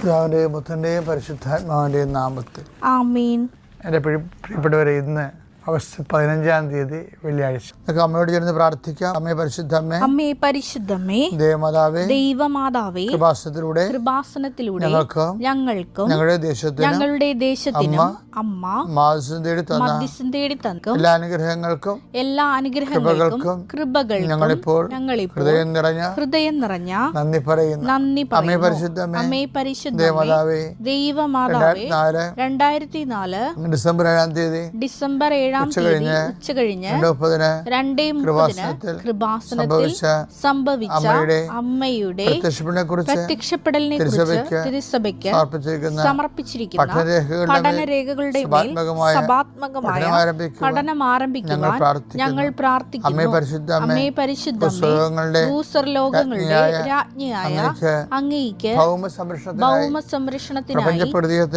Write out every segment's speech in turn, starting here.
പിതാവിൻ്റെയും പുത്രൻ്റെയും പരിശുദ്ധാത്മാവിൻ്റെയും നാമത്തിൽ ആമേൻ. എൻ്റെ പ്രിയപ്പെട്ടവരെ, ഇന്ന് ഓഗസ്റ്റ് 15 വെള്ളിയാഴ്ച. അമ്മയോട് ചേർന്ന് പ്രാർത്ഥിക്കാം. അമ്മേ പരിശുദ്ധമ്മേ, അമ്മേ പരിശുദ്ധമ്മേ, ദൈവമാതാവേ, കൃപാസനത്തിലൂടെ ഞങ്ങൾക്കും ഞങ്ങളുടെ ദേശത്തിനും അമ്മ മധ്യസ്ഥം തേടി തന്ന എല്ലാ അനുഗ്രഹങ്ങൾക്കും കൃപകൾക്കും ഞങ്ങളിപ്പോൾ ഹൃദയം നിറഞ്ഞ നന്ദി പറയുന്നു. അമ്മേ പരിശുദ്ധമ്മേ, ദൈവമാതാവേ, 2004 ഡിസംബർ 7 ഉച്ചകഴിഞ്ഞ് 2:30 കൃപാസനത്തിൽ സംഭവിച്ച അമ്മയുടെ പ്രത്യക്ഷപ്പെടലിനെ കുറിച്ച് തിരുസഭയ്ക്ക് സമർപ്പിച്ചിരിക്കുന്ന പഠനരേഖകളുടെ മേൽ സഭാത്മകമായ പഠനം ആരംഭിക്കുവാൻ ഞങ്ങൾ പ്രാർത്ഥിക്കുന്നു. അമ്മേ പരിശുദ്ധമ്മേ, ഭൂസ്വർലോകങ്ങളുടെ രാജ്ഞിയായ അങ്ങേയ്ക്ക് ഭൗമ സംരക്ഷണത്തിനായി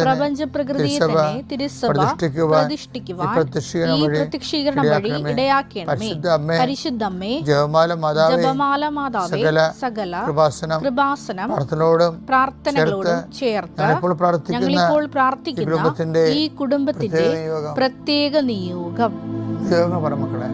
പ്രപഞ്ച പ്രകൃതിയെ തന്നെ തിരുസഭ പ്രതിഷ്ഠിക്കുവാൻ ഈ പ്രത്യക്ഷീകരണം വഴി ഇടയാക്കണമേ. പരിശുദ്ധമ്മേ, ജപമാല മാതാവേ, സകല കൃപാസനം പ്രാർത്ഥനകളോടും ചേർത്ത് ഞങ്ങളിപ്പോൾ പ്രാർത്ഥിക്കുന്ന ഈ കുടുംബത്തിന്റെ പ്രത്യേക നിയോഗം. മക്കളെ,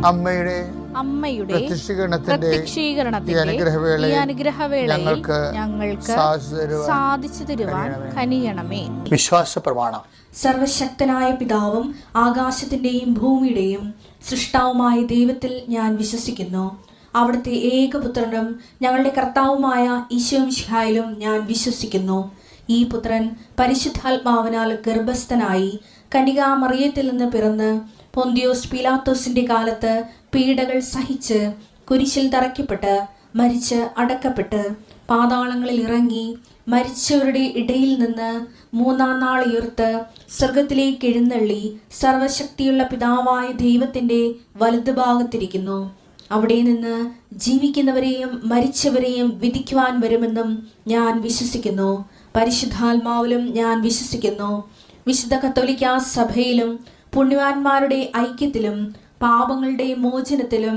അമ്മയുടെ പ്രത്യക്ഷീകരണത്തിന്റെ ഈ അനുഗ്രഹവേളയിൽ ഞങ്ങൾക്ക് സാധിച്ചു തരുവാൻ കനിയണമേ. വിശ്വാസ പ്രമാണം. സർവശക്തനായ പിതാവും ആകാശത്തിന്റെയും ഭൂമിയുടെയും സൃഷ്ടാവുമായ ദൈവത്തിൽ ഞാൻ വിശ്വസിക്കുന്നു. അവിടുത്തെ ഏകപുത്രനും ഞങ്ങളുടെ കർത്താവുമായ ഈശോമിശിഹായിലും ഞാൻ വിശ്വസിക്കുന്നു. ഈ പുത്രൻ പരിശുദ്ധാത്മാവിനാൽ ഗർഭസ്ഥനായി കന്യകാമറിയത്തിൽ നിന്ന് പിറന്ന് പൊന്തിയോസ് പീലാത്തോസിന്റെ കാലത്ത് പീഡകൾ സഹിച്ച് കുരിശിൽ തറയ്ക്കപ്പെട്ട് മരിച്ച് അടക്കപ്പെട്ട് പാതാളങ്ങളിൽ ഇറങ്ങി മരിച്ചവരുടെ ഇടയിൽ നിന്ന് 3-ാം നാൾ ഉയർത്ത് സ്വർഗത്തിലേക്ക് എഴുന്നള്ളി സർവശക്തിയുള്ള പിതാവായ ദൈവത്തിന്റെ വലതുഭാഗത്തിരിക്കുന്നു. അവിടെ നിന്ന് ജീവിക്കുന്നവരെയും മരിച്ചവരെയും വിധിക്കുവാൻ വരുമെന്നും ഞാൻ വിശ്വസിക്കുന്നു. പരിശുദ്ധാത്മാവിലും ഞാൻ വിശ്വസിക്കുന്നു. വിശുദ്ധ കത്തോലിക്കാ സഭയിലും പുണ്യവാന്മാരുടെ ഐക്യത്തിലും പാപങ്ങളുടെ മോചനത്തിലും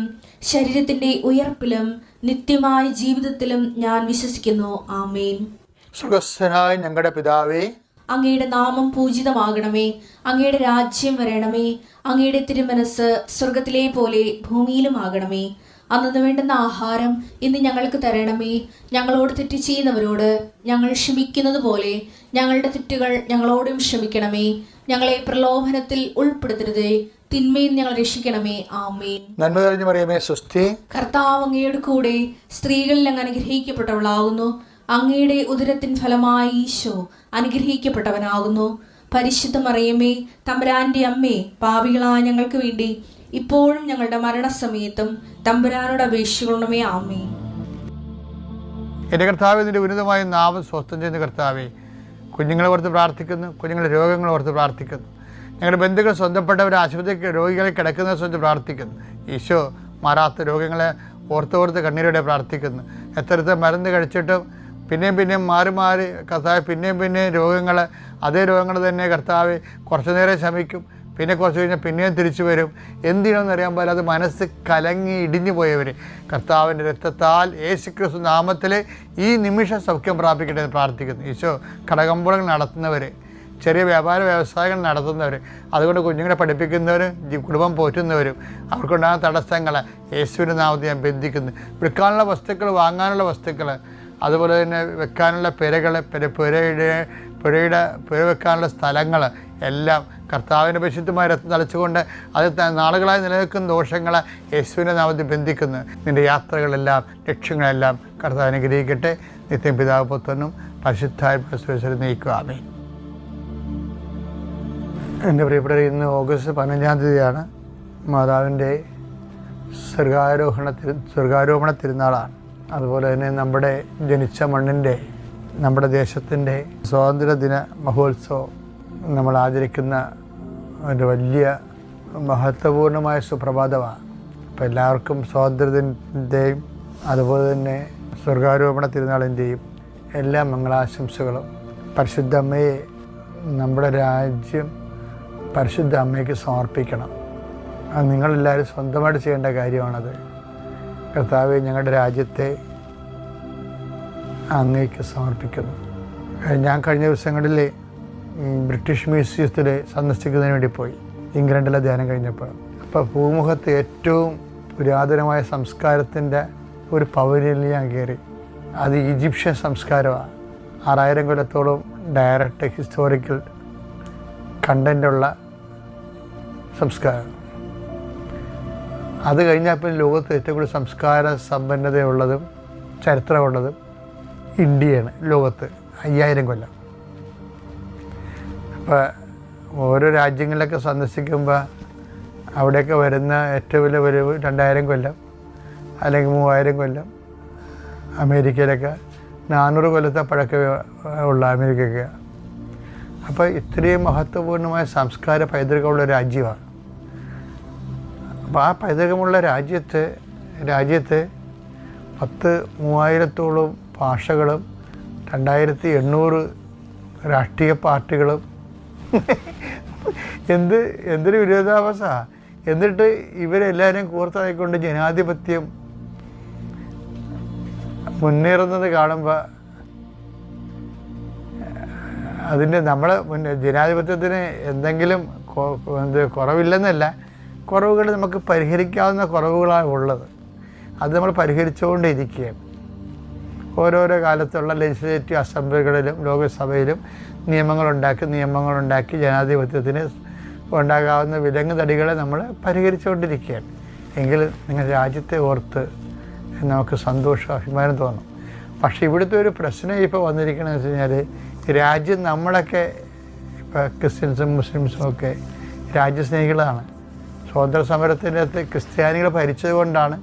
ശരീരത്തിന്റെ ഉയർപ്പിലും നിത്യമായ ജീവിതത്തിലും ഞാൻ വിശ്വസിക്കുന്നു. ആമേൻ. സ്വർഗ്ഗസ്ഥനായ ഞങ്ങളുടെ പിതാവേ, അങ്ങയുടെ നാമം പൂജിതമാകണമേ. അങ്ങയുടെ രാജ്യം വരണമേ. അങ്ങയുടെ തിരുമനസ് സ്വർഗത്തിലെ പോലെ ഭൂമിയിലും ആകണമേ. അന്നു വേണ്ടുന്ന ആഹാരം ഇന്ന് ഞങ്ങൾക്ക് തരണമേ. ഞങ്ങളോട് തെറ്റ് ചെയ്യുന്നവരോട് ഞങ്ങൾ ക്ഷമിക്കുന്നത് പോലെ ഞങ്ങളുടെ തെറ്റുകൾ ഞങ്ങളോടും ക്ഷമിക്കണമേ. ഞങ്ങളെ പ്രലോഭനത്തിൽ ഉൾപ്പെടുത്തരുതേ, തിന്മയിൽ ഞങ്ങൾ രക്ഷിക്കണമേ. ആമേൻ. നന്മ നിറഞ്ഞ മറിയമേ, സ്വസ്തി. കർത്താവ് അങ്ങയുടെ കൂടെ സ്ത്രീകളിൽ അങ്ങ് അനുഗ്രഹിക്കപ്പെട്ടവളാകുന്നു. അങ്ങയുടെ ഉദരത്തിൻ ഫലമായി ഈശോ അനുഗ്രഹിക്കപ്പെട്ടവനാകുന്നു. പരിശുദ്ധ മറിയമേ, തമ്പുരാന്റെ അമ്മേ, പാപികളായ ഞങ്ങൾക്ക് വേണ്ടി ഇപ്പോഴും ഞങ്ങളുടെ മരണസമയത്തും തമ്പുരാനോട് അപേക്ഷിക്കണമേ. ആമേൻ. എൻ്റെ കർത്താവേ, നിന്റെ ഉന്നതമായ നാമം സ്വസ്ഥം ചെയ്യുന്ന കർത്താവേ, കുഞ്ഞുങ്ങളെ ഓർത്ത് പ്രാർത്ഥിക്കുന്നു. കുഞ്ഞുങ്ങളുടെ രോഗങ്ങളെ ഓർത്ത് പ്രാർത്ഥിക്കുന്നു. ഞങ്ങളുടെ ബന്ധുക്കൾ സ്വന്തപ്പെട്ടവർ ആശുപത്രി രോഗികളെ കിടക്കുന്ന സ്വന്തം പ്രാർത്ഥിക്കുന്നു. ഈശോ മാറാത്ത രോഗങ്ങളെ ഓർത്തോർത്ത് കണ്ണീരോടെ പ്രാർത്ഥിക്കുന്നു. എത്രത്തെ മരുന്ന് കഴിച്ചിട്ടും പിന്നെയും മാറി കർത്താവ് പിന്നെയും രോഗങ്ങൾ, അതേ രോഗങ്ങൾ തന്നെ കർത്താവ് കുറച്ചു നേരം ശമിക്കും, പിന്നെ കുറച്ച് കഴിഞ്ഞാൽ പിന്നെയും തിരിച്ചു വരും. എന്തിനാണെന്ന് അറിയാൻ പോലെ അത് മനസ്സ് കലങ്ങി ഇടിഞ്ഞു പോയവർ കർത്താവിൻ്റെ രക്തത്താൽ യേശുക്രിസ്തു നാമത്തിൽ ഈ നിമിഷം സൗഖ്യം പ്രാപിക്കട്ടെ എന്ന് പ്രാർത്ഥിക്കുന്നു. ഈശോ കടകമ്പോളങ്ങൾ നടത്തുന്നവർ, ചെറിയ വ്യവസായങ്ങൾ നടത്തുന്നവർ, അതുകൊണ്ട് കുഞ്ഞുങ്ങളെ പഠിപ്പിക്കുന്നവരും കുടുംബം പോറ്റുന്നവരും അവർക്കുണ്ടാകുന്ന തടസ്സങ്ങൾ യേശുവിൻ്റെ നാമത്തിൽ ഞാൻ ബന്ധിക്കുന്നു. വിൽക്കാനുള്ള വസ്തുക്കൾ, വാങ്ങാനുള്ള വസ്തുക്കൾ, അതുപോലെ തന്നെ വെക്കാനുള്ള പുരകൾ, പുരയുടെ പുര വെക്കാനുള്ള സ്ഥലങ്ങൾ എല്ലാം കർത്താവിൻ്റെ പരിശുദ്ധമായ രക്തം തളിച്ചുകൊണ്ട് അത് നാളുകളായി നിലനിൽക്കുന്ന ദോഷങ്ങളെ യേശുവിൻ്റെ നാമത്തിൽ ബന്ധിക്കുന്നു. നിൻ്റെ യാത്രകളെല്ലാം ലക്ഷ്യങ്ങളെല്ലാം കർത്താവ് അനുഗ്രഹിക്കട്ടെ. നിത്യം പിതാവ് പുത്രനും പരിശുദ്ധാത്മാവിലും നയിക്കുക. ആമേൻ. എൻ്റെ പ്രിയപ്പെട്ടവർ, ഇന്ന് ഓഗസ്റ്റ് 15-ാം തീയതിയാണ്. മാതാവിൻ്റെ സ്വർഗാരോഹണ തിരുനാളാണ്. അതുപോലെ തന്നെ നമ്മുടെ ജനിച്ച മണ്ണിൻ്റെ, നമ്മുടെ ദേശത്തിൻ്റെ സ്വാതന്ത്ര്യദിന മഹോത്സവം നമ്മൾ ആചരിക്കുന്ന ഒരു വലിയ മഹത്വപൂർണമായ സുപ്രഭാതമാണ്. അപ്പോൾ എല്ലാവർക്കും സ്വാതന്ത്ര്യത്തിൻ്റെയും അതുപോലെ തന്നെ സ്വർഗാരോപണ തിരുനാളിൻ്റെയും എല്ലാ മംഗളാശംസകളും. പരിശുദ്ധ അമ്മയെ, നമ്മുടെ രാജ്യം പരിശുദ്ധ അമ്മയ്ക്ക് സമർപ്പിക്കണം. അത് നിങ്ങളെല്ലാവരും സ്വന്തമായിട്ട് ചെയ്യേണ്ട കാര്യമാണത്. കർത്താവെ, ഞങ്ങളുടെ രാജ്യത്തെ അങ്ങേക്ക് സമർപ്പിക്കുന്നു. ഞാൻ കഴിഞ്ഞ ദിവസങ്ങളിൽ ബ്രിട്ടീഷ് മ്യൂസിയത്തിൽ സന്ദർശിക്കുന്നതിന് വേണ്ടി പോയി, ഇംഗ്ലണ്ടിലെ ധ്യാനം കഴിഞ്ഞപ്പോൾ. അപ്പോൾ ഭൂമുഖത്ത് ഏറ്റവും പുരാതനമായ സംസ്കാരത്തിൻ്റെ ഒരു പവലിയനിൽ ഞാൻ കയറി. അത് ഈജിപ്ഷ്യൻ സംസ്കാരമാണ്. 6000 കൊല്ലത്തോളം ഡയറക്റ്റ് ഹിസ്റ്റോറിക്കൽ കണ്ടൻ്റുള്ള സംസ്കാരം. അത് കഴിഞ്ഞപ്പോൾ ലോകത്ത് ഏറ്റവും കൂടുതൽ സംസ്കാര സമ്പന്നതയുള്ളതും ചരിത്രമുള്ളതും ഇന്ത്യയാണ്. ലോകത്ത് 5000 കൊല്ലം. അപ്പോൾ ഓരോ രാജ്യങ്ങളിലൊക്കെ സന്ദർശിക്കുമ്പോൾ അവിടെയൊക്കെ വരുന്ന ഏറ്റവും വലിയ ഒരു 2000 കൊല്ലം അല്ലെങ്കിൽ 3000 കൊല്ലം. അമേരിക്കയിലൊക്കെ 400 കൊല്ലത്തെ പഴക്കമേ ഉള്ള അമേരിക്കയ്ക്ക്. അപ്പോൾ ഇത്രയും മഹത്വപൂർണ്ണമായ സംസ്കാര പൈതൃകമുള്ള രാജ്യമാണ്. അപ്പോൾ ആ പൈതൃകമുള്ള രാജ്യത്ത് 3000-ഓളം ഭാഷകളും 2800 രാഷ്ട്രീയ പാർട്ടികളും എന്തൊരു വിരോധാഭാസമാണ്. എന്നിട്ട് ഇവരെല്ലാവരും കോർത്തായിക്കൊണ്ട് ജനാധിപത്യം മുന്നേറുന്നത് കാണുമ്പോൾ അതിൻ്റെ നമ്മളെ ജനാധിപത്യത്തിന് എന്തെങ്കിലും കുറവില്ലെന്നല്ല, കുറവുകൾ നമുക്ക് പരിഹരിക്കാവുന്ന കുറവുകളാണ് ഉള്ളത്. അത് നമ്മൾ പരിഹരിച്ചുകൊണ്ടിരിക്കുകയാണ്. ഓരോരോ കാലത്തുള്ള ലെജിസ്ലേറ്റീവ് അസംബ്ലികളിലും ലോകസഭയിലും നിയമങ്ങളുണ്ടാക്കി ജനാധിപത്യത്തിന് ഉണ്ടാകാവുന്ന വിലങ്ങ് തടികളെ നമ്മൾ പരിഹരിച്ചുകൊണ്ടിരിക്കുകയാണ്. എങ്കിൽ നിങ്ങൾ രാജ്യത്തെ ഓർത്ത് നമുക്ക് സന്തോഷം, അഭിമാനം തോന്നും. പക്ഷേ ഇവിടുത്തെ ഒരു പ്രശ്നം ഇപ്പോൾ വന്നിരിക്കണമെന്ന് വെച്ച് കഴിഞ്ഞാൽ, രാജ്യം നമ്മളൊക്കെ ഇപ്പോൾ ക്രിസ്ത്യൻസും മുസ്ലിംസും ഒക്കെ രാജ്യസ്നേഹികളാണ്. സ്വാതന്ത്ര്യ സമരത്തിൻ്റെ അകത്ത് ക്രിസ്ത്യാനികൾ ഭരിച്ചതുകൊണ്ടാണ്,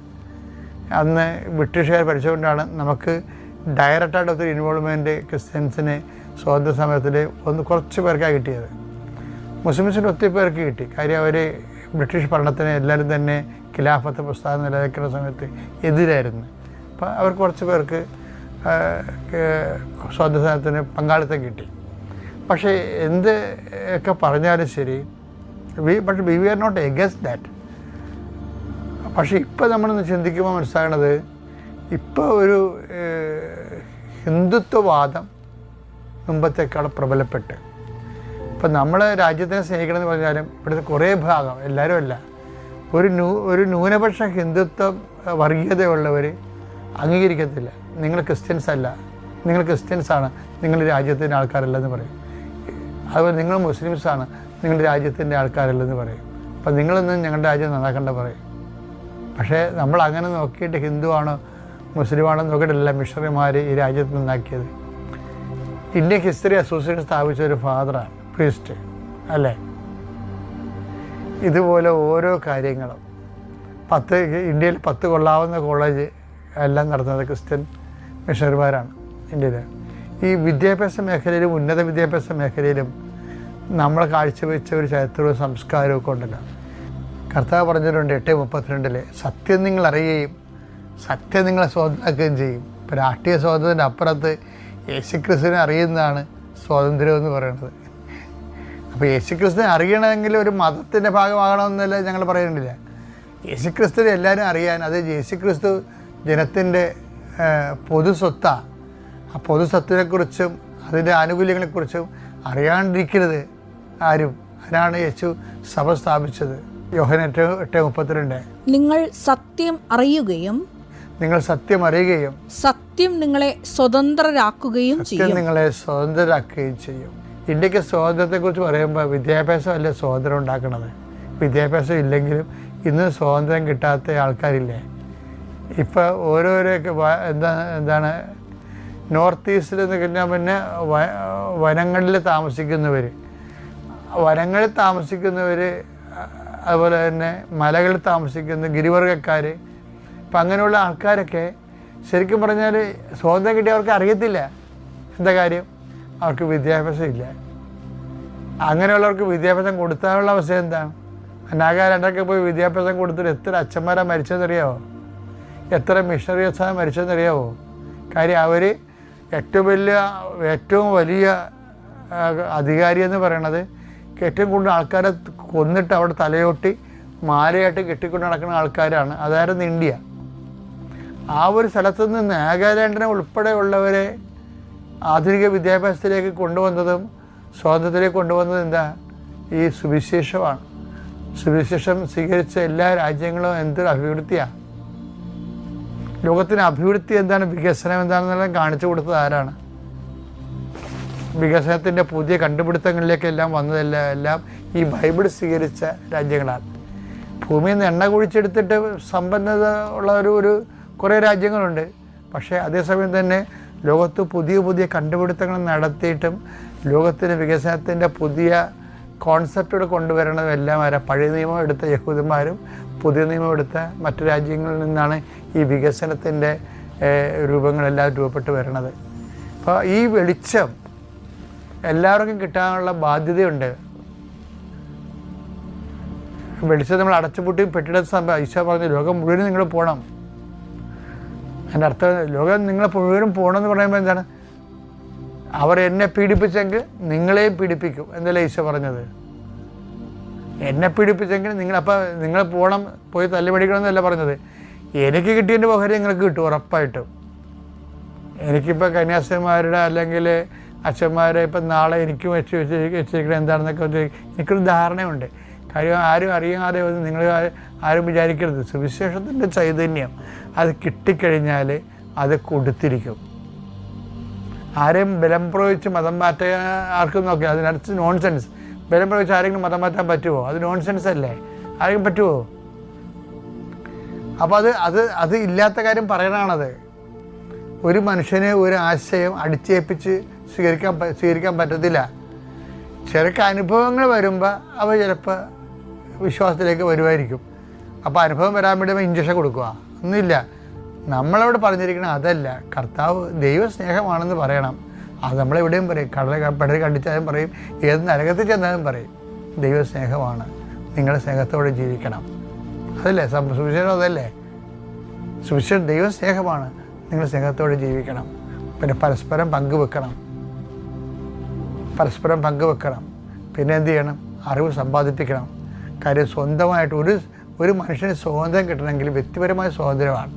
അന്ന് ബ്രിട്ടീഷുകാർ ഭരിച്ചതുകൊണ്ടാണ് നമുക്ക് ഡയറക്റ്റായിട്ട് ഒത്തിരി ഇൻവോൾവ്മെൻറ്റ് ക്രിസ്ത്യൻസിന് സ്വാതന്ത്ര്യ സമരത്തിൽ കുറച്ച് പേർക്കാണ് കിട്ടിയത്. മുസ്ലിംസിന് ഒത്തിരി പേർക്ക് കിട്ടി. കാര്യം അവർ ബ്രിട്ടീഷ് ഭരണത്തിന് എല്ലാവരും തന്നെ ഖിലാഫത്ത് പ്രസ്ഥാനം നിലനിൽക്കുന്ന സമയത്ത് എതിരായിരുന്നു. അപ്പോൾ അവർ കുറച്ച് പേർക്ക് സ്വാതന്ത്ര്യ സമരത്തിന് പങ്കാളിത്തം കിട്ടി. പക്ഷേ എന്ത് ഒക്കെ പറഞ്ഞാലും ശരി, but we are not against that. പക്ഷേ ഇപ്പോൾ നമ്മളൊന്ന് ചിന്തിക്കുമ്പോൾ മനസ്സിലാകണത്, ഇപ്പോൾ ഒരു ഹിന്ദുത്വവാദം മുമ്പത്തേക്കാൾ പ്രബലപ്പെട്ട്, ഇപ്പം നമ്മൾ രാജ്യത്തിനെ സ്നേഹിക്കണമെന്ന് പറഞ്ഞാലും ഇവിടുത്തെ കുറേ ഭാഗം, എല്ലാവരും അല്ല, ഒരു ന്യൂനപക്ഷ ഹിന്ദുത്വം വർഗീയതയുള്ളവർ അംഗീകരിക്കത്തില്ല. നിങ്ങൾ ക്രിസ്ത്യൻസ് അല്ല, നിങ്ങൾ ക്രിസ്ത്യൻസാണ്, നിങ്ങൾ രാജ്യത്തിൻ്റെ ആൾക്കാരല്ലെന്ന് പറയും. അതുപോലെ നിങ്ങൾ മുസ്ലിംസാണ്, നിങ്ങൾ രാജ്യത്തിൻ്റെ ആൾക്കാരല്ലെന്ന് പറയും. അപ്പം നിങ്ങളൊന്നും ഞങ്ങളുടെ രാജ്യം നന്നാക്കണ്ട പറയും. പക്ഷേ നമ്മൾ അങ്ങനെ നോക്കിയിട്ട് ഹിന്ദുവാണോ മുസ്ലിമാണോ നോക്കിയിട്ടല്ല മിഷണറിമാർ ഈ രാജ്യത്ത് നന്നാക്കിയത്. ഇന്ത്യൻ ഹിസ്റ്ററി അസോസിയേഷൻ സ്ഥാപിച്ച ഒരു ഫാദറാണ്, പ്രീസ്റ്റ് അല്ലേ. ഇതുപോലെ ഓരോ കാര്യങ്ങളും ഇന്ത്യയിൽ 10 കൊള്ളാവുന്ന കോളേജ് എല്ലാം നടത്തുന്നത് ക്രിസ്ത്യൻ മിഷണറിമാരാണ് ഇന്ത്യയിൽ. ഈ വിദ്യാഭ്യാസ മേഖലയിലും ഉന്നത വിദ്യാഭ്യാസ മേഖലയിലും നമ്മൾ കാഴ്ചവെച്ച ഒരു ചരിത്രവും സംസ്കാരവും ഒക്കെ ഉണ്ടല്ലോ. കർത്താവ് പറഞ്ഞിട്ടുണ്ട് 8:32 സത്യം നിങ്ങൾ അറിയുകയും സത്യം നിങ്ങളെ സ്വതന്ത്രമാക്കുകയും ചെയ്യും. ഇപ്പോൾ രാഷ്ട്രീയ സ്വാതന്ത്ര്യത്തിൻ്റെ അപ്പുറത്ത് യേശുക്രിസ്തുവിനെ അറിയുന്നതാണ് സ്വാതന്ത്ര്യം എന്ന് പറയുന്നത്. അപ്പോൾ യേശുക്രിസ്തുവിനെ അറിയണമെങ്കിൽ ഒരു മതത്തിൻ്റെ ഭാഗമാകണമെന്നല്ല ഞങ്ങൾ പറയുന്നില്ല. യേശുക്രിസ്തുവിനെ എല്ലാവരും അറിയാൻ, അത് യേശുക്രിസ്തു ജനത്തിൻ്റെ പൊതു സ്വത്താണ്. ആ പൊതു സ്വത്തിനെക്കുറിച്ചും അതിൻ്റെ ആനുകൂല്യങ്ങളെക്കുറിച്ചും അറിയാണ്ടിരിക്കരുത് ആരും. അതിനാണ് യേശു സഭ സ്ഥാപിച്ചത്. യോഹന്നാൻ 8:32 നിങ്ങൾ സത്യം അറിയുകയും നിങ്ങൾ സത്യം അറിയുകയും സത്യം നിങ്ങളെ സ്വതന്ത്രരാക്കുകയും ചെയ്യും. നിങ്ങളെ സ്വതന്ത്രരാക്കുകയും ചെയ്യും. ഇന്ത്യക്ക് സ്വാതന്ത്ര്യത്തെക്കുറിച്ച് പറയുമ്പോൾ വിദ്യാഭ്യാസമല്ലേ സ്വാതന്ത്ര്യം ഉണ്ടാക്കണത്. വിദ്യാഭ്യാസം ഇല്ലെങ്കിലും ഇന്ന് സ്വാതന്ത്ര്യം കിട്ടാത്ത ആൾക്കാരില്ലേ. ഇപ്പോൾ ഓരോരോ എന്താണ് നോർത്ത് ഈസ്റ്റിൽ എന്ന് കഴിഞ്ഞാൽ പിന്നെ വനങ്ങളിൽ താമസിക്കുന്നവർ, അതുപോലെ തന്നെ മലകളിൽ താമസിക്കുന്ന ഗിരിവർഗക്കാർ, ഇപ്പം അങ്ങനെയുള്ള ആൾക്കാരൊക്കെ ശരിക്കും പറഞ്ഞാൽ സ്വാതന്ത്ര്യം കിട്ടിയ അവർക്ക് അറിയത്തില്ല എന്താ കാര്യം. അവർക്ക് വിദ്യാഭ്യാസം ഇല്ല. അങ്ങനെയുള്ളവർക്ക് വിദ്യാഭ്യാസം കൊടുത്താലുള്ള അവസ്ഥ എന്താണ്? നാഗാലാൻഡൊക്കെ പോയി വിദ്യാഭ്യാസം കൊടുത്തിട്ട് എത്ര അച്ഛന്മാരാണ് മരിച്ചതെന്നറിയാമോ? എത്ര മിഷണറീസാണ് മരിച്ചതെന്നറിയാമോ? കാര്യം അവർ ഏറ്റവും വലിയ അധികാരി എന്ന് പറയണത് ഏറ്റവും കൂടുതൽ ആൾക്കാരെ കൊന്നിട്ട് അവിടെ തലയോട്ടി മാലയായിട്ട് കെട്ടിക്കൊണ്ട് നടക്കുന്ന ആൾക്കാരാണ്. അതായിരുന്നു ഇന്ത്യ. ആ ഒരു സ്ഥലത്തു നിന്ന് നാഗാലാൻഡിനെ ഉൾപ്പെടെയുള്ളവരെ ആധുനിക വിദ്യാഭ്യാസത്തിലേക്ക് കൊണ്ടുവന്നതും സ്വാതന്ത്ര്യത്തിലേക്ക് കൊണ്ടുവന്നതും എന്താ? ഈ സുവിശേഷമാണ്. സുവിശേഷം സ്വീകരിച്ച എല്ലാ രാജ്യങ്ങളും എന്തൊരു അഭിവൃദ്ധിയാണ്. ലോകത്തിന് അഭിവൃദ്ധി എന്താണ്, വികസനം എന്താണെന്നെല്ലാം കാണിച്ചു കൊടുത്തത് ആരാണ്? വികസനത്തിൻ്റെ പുതിയ കണ്ടുപിടുത്തങ്ങളിലേക്കെല്ലാം വന്നതെല്ലാം ഈ ബൈബിൾ സ്വീകരിച്ച രാജ്യങ്ങളാണ്. ഭൂമിയിൽ നിന്ന് എണ്ണ കുഴിച്ചെടുത്തിട്ട് സമ്പന്നത ഉള്ള ഒരു കുറേ രാജ്യങ്ങളുണ്ട്. പക്ഷേ അതേസമയം തന്നെ ലോകത്ത് പുതിയ കണ്ടുപിടുത്തങ്ങൾ നടത്തിയിട്ടും ലോകത്തിന് വികസനത്തിൻ്റെ പുതിയ കോൺസെപ്റ്റുകൾ കൊണ്ടുവരണതും എല്ലാം പഴയ നിയമം എടുത്ത യഹൂദന്മാരും പുതിയ നിയമം എടുത്ത മറ്റു രാജ്യങ്ങളിൽ നിന്നാണ് ഈ വികസനത്തിൻ്റെ രൂപങ്ങളെല്ലാം രൂപപ്പെട്ട് വരുന്നത്. അപ്പോൾ ഈ വെളിച്ചം എല്ലാവർക്കും കിട്ടാനുള്ള ബാധ്യതയുണ്ട്. വെളിച്ചം നമ്മൾ അടച്ചുപൂട്ടി പെട്ടിടത്ത് ഈശോ പറഞ്ഞു ലോകം മുഴുവനും നിങ്ങൾ പോകണം. എൻ്റെ അർത്ഥം ലോകം നിങ്ങൾ മുഴുവനും പോകണമെന്ന് പറയുമ്പോൾ എന്താണ്? അവർ എന്നെ പീഡിപ്പിച്ചെങ്കിൽ നിങ്ങളെയും പീഡിപ്പിക്കും എന്നല്ലേ ഈശോ പറഞ്ഞത്. എന്നെ പീഡിപ്പിച്ചെങ്കിൽ നിങ്ങൾ പോകണം, പോയി തല്ലുപിടിക്കണമെന്നല്ല പറഞ്ഞത്. എനിക്ക് കിട്ടിയതിൻ്റെ ഓഹരി നിങ്ങൾക്ക് കിട്ടും ഉറപ്പായിട്ടും. എനിക്കിപ്പോൾ കന്യാസ്ത്രീമാരുടെ അല്ലെങ്കിൽ അച്ഛന്മാരെ ഇപ്പം നാളെ എനിക്കും വെച്ചിരിക്കുന്നത് എന്താണെന്നൊക്കെ എനിക്കൊരു ധാരണയുണ്ട്. കാര്യം ആരും അറിയാതെ നിങ്ങൾ ആരും വിചാരിക്കരുത്. സുവിശേഷത്തിൻ്റെ ചൈതന്യം അത് കിട്ടിക്കഴിഞ്ഞാൽ അത് കൊടുത്തിരിക്കും. ആരെയും ബലം പ്രയോഗിച്ച് മതം മാറ്റാൻ ആർക്കും നോക്കിയാൽ അതിനടുത്ത് നോൺസെൻസ്. ബലം പ്രയോഗിച്ച് ആരെങ്കിലും മതം മാറ്റാൻ പറ്റുമോ? അത് നോൺസെൻസ് അല്ലേ? ആരെങ്കിലും പറ്റുമോ? അപ്പോൾ അത് ഇല്ലാത്ത കാര്യം പറയണത്. ഒരു മനുഷ്യന് ഒരു ആശയം അടിച്ചേൽപ്പിച്ച് സ്വീകരിക്കാൻ പറ്റത്തില്ല. ചെറുക്ക അനുഭവങ്ങൾ വരുമ്പോൾ അവ ചിലപ്പോൾ വിശ്വാസത്തിലേക്ക് വരുമായിരിക്കും. അപ്പോൾ അനുഭവം വരാൻ വേണ്ടി ഇഞ്ചക്ഷൻ കൊടുക്കുക ഒന്നുമില്ല. നമ്മളവിടെ പറഞ്ഞിരിക്കണം അതല്ല. കർത്താവ് ദൈവസ്നേഹമാണെന്ന് പറയണം. അത് നമ്മളെവിടെയും പറയും. പടര് കണ്ടിച്ചാലും പറയും, ഏത് നരകത്തിൽ ചെന്നാലും പറയും ദൈവസ്നേഹമാണ്, നിങ്ങൾ സ്നേഹത്തോടെ ജീവിക്കണം. അതല്ലേ സുവിശേഷം? അതല്ലേ സുവിശേഷം? ദൈവസ്നേഹമാണ്, നിങ്ങൾ സ്നേഹത്തോടെ ജീവിക്കണം. പിന്നെ പരസ്പരം പങ്കുവെക്കണം. പിന്നെ എന്ത് ചെയ്യണം? അറിവ് സമ്പാദിപ്പിക്കണം. കാര്യം സ്വന്തമായിട്ട് ഒരു മനുഷ്യന് സ്വാതന്ത്ര്യം കിട്ടണമെങ്കിൽ വ്യക്തിപരമായ സ്വാതന്ത്ര്യമാണ്.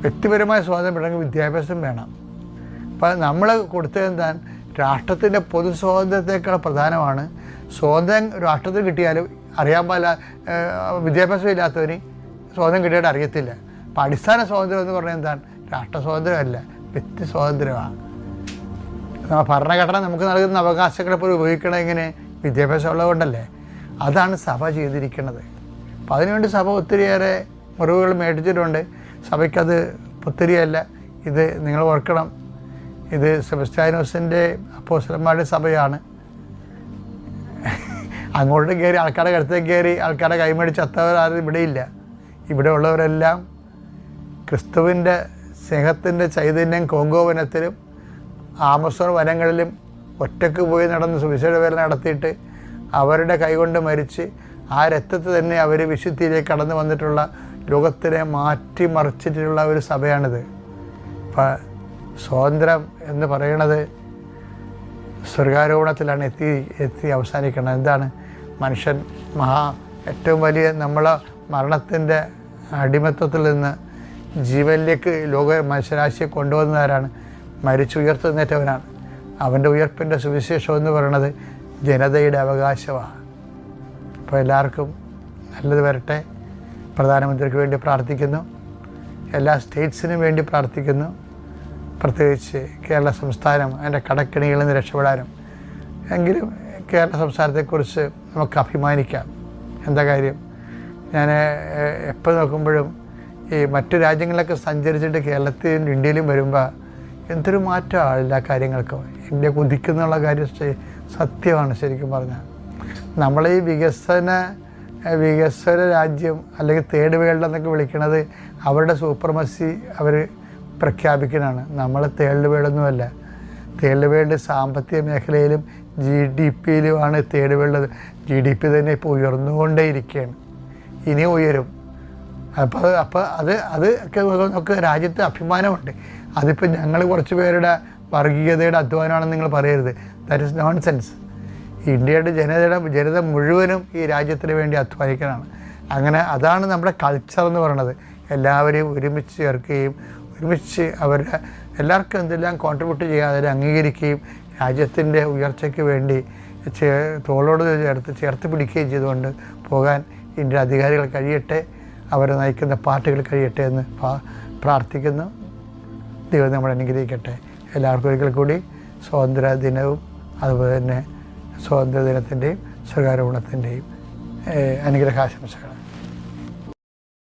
വ്യക്തിപരമായ സ്വാതന്ത്ര്യം കിട്ടണമെങ്കിൽ വിദ്യാഭ്യാസം വേണം. അപ്പോൾ നമ്മൾ കൊടുത്തത് എന്താണ്? രാഷ്ട്രത്തിൻ്റെ പൊതു സ്വാതന്ത്ര്യത്തേക്കാൾ പ്രധാനമാണ്. സ്വാതന്ത്ര്യം രാഷ്ട്രത്തിൽ കിട്ടിയാലും അറിയാൻ പാടില്ല. വിദ്യാഭ്യാസം ഇല്ലാത്തവന് സ്വാതന്ത്ര്യം കിട്ടിയിട്ട് അറിയത്തില്ല. അപ്പോൾ അടിസ്ഥാന സ്വാതന്ത്ര്യം എന്ന് പറഞ്ഞാൽ എന്താണ്? രാഷ്ട്ര സ്വാതന്ത്ര്യമല്ല, വ്യക്തി സ്വാതന്ത്ര്യമാണ്. ഭരണഘടന നമുക്ക് നൽകുന്ന അവകാശങ്ങളെപ്പോലും ഉപയോഗിക്കണം എങ്ങനെ? വിദ്യാഭ്യാസം ഉള്ളതുകൊണ്ടല്ലേ. അതാണ് സഭ ചെയ്തിരിക്കുന്നത്. അപ്പം അതിനുവേണ്ടി സഭ ഒത്തിരിയേറെ മുറിവുകൾ മേടിച്ചിട്ടുണ്ട്. സഭയ്ക്കത് ഒത്തിരിയല്ല. ഇത് നിങ്ങൾ ഓർക്കണം, ഇത് സെബസ്ത്യാനോസിൻ്റെ അപ്പോസ്തലന്മാരുടെ സഭയാണ്. അങ്ങോട്ട് കയറി ആൾക്കാരുടെ കരുത്തേക്ക് കയറി ആൾക്കാരുടെ കൈമേടിച്ച് ചത്തവരാരും ഇവിടെയില്ല. ഇവിടെ ഉള്ളവരെല്ലാം ക്രിസ്തുവിൻ്റെ സ്നേഹത്തിൻ്റെ ചൈതന്യം കോങ്കോ വനത്തിലും ആമസോൺ വനങ്ങളിലും ഒറ്റക്ക് പോയി നടന്ന് സുവിശേഷ വേല നടത്തിയിട്ട് അവരുടെ കൈകൊണ്ട് മരിച്ച് ആ രക്തത്തിൽ തന്നെ അവർ വിശുദ്ധിയിലേക്ക് കടന്നു വന്നിട്ടുള്ള ലോകത്തിനെ മാറ്റിമറിച്ചിട്ടുള്ള ഒരു സഭയാണിത്. അപ്പം സ്വാതന്ത്ര്യം എന്ന് പറയുന്നത് സ്വർഗാരോഹണത്തിലാണ് എത്തി അവസാനിക്കുന്നത്. എന്താണ്? മനുഷ്യൻ ഏറ്റവും വലിയ നമ്മളെ മരണത്തിൻ്റെ അടിമത്തത്തിൽ നിന്ന് ജീവനിലേക്ക് മനുഷ്യരാശിയെ കൊണ്ടുവന്നവരാണ്. മരിച്ചുയർത്തുന്നേറ്റവനാണ്. അവൻ്റെ ഉയർപ്പിൻ്റെ സുവിശേഷം എന്ന് പറയുന്നത് ജനതയുടെ അവകാശമാണ്. അപ്പോൾ എല്ലാവർക്കും നല്ലത് വരട്ടെ. പ്രധാനമന്ത്രിക്ക് വേണ്ടി പ്രാർത്ഥിക്കുന്നു. എല്ലാ സ്റ്റേറ്റ്സിനും വേണ്ടി പ്രാർത്ഥിക്കുന്നു. പ്രത്യേകിച്ച് കേരള സംസ്ഥാനം അതിൻ്റെ കടക്കിണികളിൽ നിന്ന് രക്ഷപ്പെടാനും. എങ്കിലും കേരള സംസ്ഥാനത്തെക്കുറിച്ച് നമുക്ക് അഭിമാനിക്കാം. എന്താ കാര്യം, ഞാൻ എപ്പോൾ നോക്കുമ്പോഴും ഈ മറ്റു രാജ്യങ്ങളിലൊക്കെ സഞ്ചരിച്ചിട്ട് കേരളത്തിലും ഇന്ത്യയിലും വരുമ്പോൾ എന്തൊരു മാറ്റമാണ് എല്ലാ കാര്യങ്ങൾക്കും. ഇന്ത്യ കുതിക്കുന്നുള്ള കാര്യം സത്യമാണ്. ശരിക്കും പറഞ്ഞാൽ നമ്മളീ വികസന രാജ്യം അല്ലെങ്കിൽ തേർഡ് വേൾഡ് എന്നൊക്കെ വിളിക്കുന്നത് അവരുടെ സൂപ്പർമസി അവർ പ്രഖ്യാപിക്കുന്നതാണ്. നമ്മൾ തേർഡ് വേൾഡൊന്നുമല്ല. തേർഡ് വേൾഡ് സാമ്പത്തിക മേഖലയിലും GDP-യിലുമാണ് തേർഡ് വേൾഡ്. GDP തന്നെ ഇപ്പോൾ ഉയർന്നുകൊണ്ടേയിരിക്കുകയാണ്, ഇനി ഉയരും. അപ്പോൾ അത് ഒക്കെ നമുക്ക് രാജ്യത്ത് അഭിമാനമുണ്ട്. അതിപ്പോൾ ഞങ്ങൾ കുറച്ച് പേരുടെ വർഗീയതയുടെ അധ്വാനമാണെന്ന് നിങ്ങൾ പറയരുത്. That is nonsense. ഇന്ത്യയുടെ ജനത മുഴുവനും ഈ രാജ്യത്തിന് വേണ്ടി അധ്വാനിക്കാനാണ്. അങ്ങനെ അതാണ് നമ്മുടെ കൾച്ചർ എന്ന് പറയുന്നത്. എല്ലാവരെയും ഒരുമിച്ച് ചേർക്കുകയും ഒരുമിച്ച് അവരുടെ എല്ലാവർക്കും എന്തെല്ലാം കോൺട്രിബ്യൂട്ട് ചെയ്യാൻ അതിനെ അംഗീകരിക്കുകയും രാജ്യത്തിൻ്റെ ഉയർച്ചയ്ക്ക് വേണ്ടി തോളോട് ചേർത്ത് പിടിക്കുകയും ചെയ്തുകൊണ്ട് പോകാൻ ഇന്ത്യൻ അധികാരികൾ കഴിയട്ടെ, അവരെ നയിക്കുന്ന പാർട്ടികൾ കഴിയട്ടെ എന്ന് പ്രാർത്ഥിക്കുന്നു. ദൈവം നമ്മളെ അനുഗ്രഹിക്കട്ടെ. എല്ലാവർക്കും ഒരിക്കൽ കൂടി സ്വാതന്ത്ര്യ ദിനവും അതുപോലെ തന്നെ സ്വാതന്ത്ര്യ ദിനത്തിൻ്റെയും സ്വകാര്യ ഗുണത്തിൻ്റെയും അനുഗ്രഹാശംസകൾ.